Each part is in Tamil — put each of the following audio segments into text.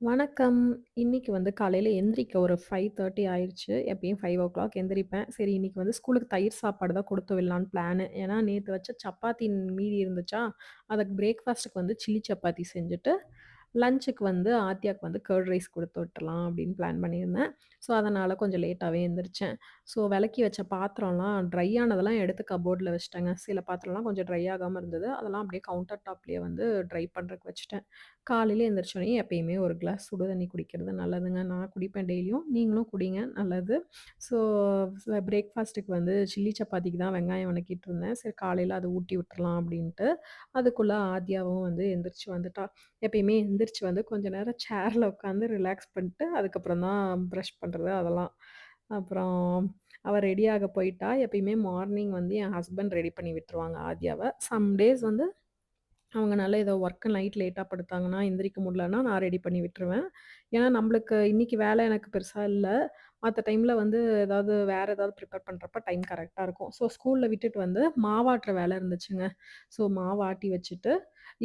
வணக்கம். இன்னைக்கு வந்து காலையில எந்திரிக்க ஒரு 5:30 ஆயிருச்சு. எப்பயும் 5:00 எந்திரிப்பேன். சரி இன்னைக்கு வந்து ஸ்கூலுக்கு தயிர் சாப்பாடு தான் குடுத்து விடலான்னு பிளானு. ஏன்னா நேத்து வச்ச சப்பாத்தி மீதி இருந்துச்சா, அதுக்கு பிரேக்ஃபாஸ்ட்டுக்கு வந்து சில்லி சப்பாத்தி செஞ்சுட்டு, லஞ்சுக்கு வந்து ஆத்யாக்கு வந்து கர்ட் ரைஸ் குடுத்து விட்டுறலாம் அப்படின்னு பிளான் பண்ணியிருந்தேன். ஸோ, அதனால கொஞ்சம் லேட்டாவே எந்திரிச்சேன். ஸோ, வெளக்கி வச்ச பாத்திரம்லாம் ட்ரை ஆனதெல்லாம் எடுத்து கப்போர்ட்ல வச்சுட்டேங்க. சில பாத்திரம்லாம் கொஞ்சம் ட்ரை ஆகாம இருந்தது. அதெல்லாம் அப்படியே கவுண்டர் டாப்லயே வந்து ட்ரை பண்றதுக்கு வச்சுட்டேன். காலையில எந்திரிச்சோனே எப்பயுமே ஒரு கிளாஸ் சுடு தண்ணி குடிக்கிறது நல்லதுங்க. நான் குடிப்பேன் டெய்லியும். நீங்களும் குடிங்க நல்லது. ஸோ பிரேக்ஃபாஸ்ட்டுக்கு வந்து சில்லி சப்பாத்திக்கு தான் வெங்காயம் வணக்கிட்டு இருந்தேன். சரி காலையில அத ஊட்டி விட்டுறலாம் அப்படின்ட்டு. அதுக்குள்ள ஆத்யாவும் வந்து எந்திரிச்சு வந்துட்டா. எப்பயுமே எந்திரிச்சு வந்து கொஞ்ச நேரம் சேர்ல உட்காந்து ரிலாக்ஸ் பண்ணிட்டு, அதுக்கப்புறம் தான் பிரஷ் பண்றது அதெல்லாம். அப்புறம் அவ ரெடியாக போயிட்டா. எப்பயுமே மார்னிங் வந்து என் ஹஸ்பண்ட் ரெடி பண்ணி விட்டுருவாங்க ஆத்யாவ. சம் டேஸ் வந்து அவங்கனால ஏதோ ஒர்க் நைட் லேட்டா படுத்தாங்கன்னா, எந்திரிக்க முடியலன்னா நான் ரெடி பண்ணி விட்டுருவேன். ஏன்னா, நம்மளுக்கு இன்னைக்கு வேலை எனக்கு பெருசா இல்ல. மத்த டைம்ல வந்து வேற ஏதாவது ப்ரிப்பேர் பண்றப்ப டைம் கரெக்ட்டா இருக்கும். ஸோ ஸ்கூல்ல விட்டுட்டு வந்து மாவாட்டுற வேலை இருந்துச்சுங்க. ஸோ மாவு ஆட்டி வச்சுட்டு,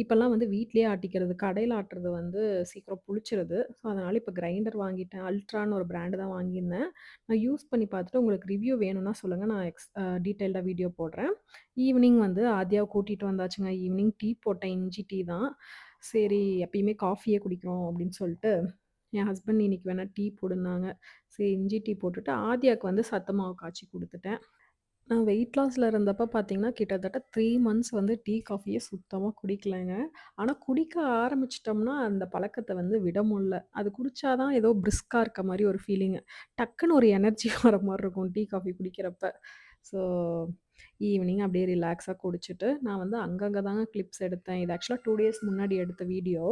இப்பலாம் வந்து வீட்லயே ஆட்டிக்கிறது. கடையில ஆட்டுறது வந்து சீக்கிரம் புளிச்சிருது. ஸோ அதனால இப்ப கிரைண்டர் வாங்கிட்டேன். அல்ட்ரான்னு ஒரு பிராண்ட் தான் வாங்கியிருந்தேன். நான் யூஸ் பண்ணி பார்த்துட்டு உங்களுக்கு ரிவ்யூ வேணும்னா சொல்லுங்க. நான் டீட்டெயில்டா வீடியோ போடுறேன். ஈவினிங் வந்து ஆத்யாவ கூட்டிட்டு வந்தாச்சுங்க. ஈவினிங் டீ போட்டேன். இஞ்சி டீ தான். சரி எப்பயுமே காஃபியே குடிக்கிறோம் அப்படின்னு சொல்லிட்டு, என் ஹஸ்பண்ட் இன்னைக்கு வேணா டீ போடுன்னாங்க. சரி இஞ்சி டீ போட்டுட்டு, ஆத்யாக்கு வந்து சத்து மாவு காய்ச்சி குடுத்துட்டேன். நான் வெயிட் லாஸ்ல இருந்தப்ப பார்த்தீங்கன்னா, கிட்டத்தட்ட 3 மந்த்ஸ் வந்து டீ, காஃபியே சுத்தமா குடிக்கலங்க. ஆனா குடிக்க ஆரம்பிச்சுட்டோம்னா, அந்த பழக்கத்த வந்து விட முடில. அது குடிச்சா தான் ஏதோ பிரிஸ்கா இருக்க மாரி ஒரு ஃபீலிங்கு. டக்குன்னு ஒரு எனர்ஜி வர மாரி இருக்கும் டீ, காஃபி குடிக்கிறப்ப. ஸோ ஈவினிங் அப்படியே ரிலாக்ஸா குடிச்சுட்டு, நான் வந்து அங்கங்க தாங்க கிளிப்ஸ் எடுத்தேன். இது ஆக்சுவலா 2 டேஸ் முன்னாடி எடுத்த வீடியோ.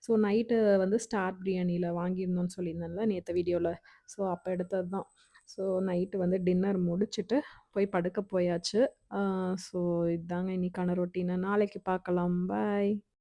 ஸோ நைட்டு வந்து ஸ்டார் பிரியாணில வாங்கியிருந்தோம்னு சொல்லியிருந்தேன்ல நேத்து வீடியோல. ஸோ அப்ப எடுத்தது தான். ஸோ நைட்டு வந்து டின்னர் முடிச்சுட்டு போய் படுக்க போயாச்சு. ஸோ இதாங்க இன்னைக்கான ரொட்டீனு. நாளைக்கு பார்க்கலாம். பாய்.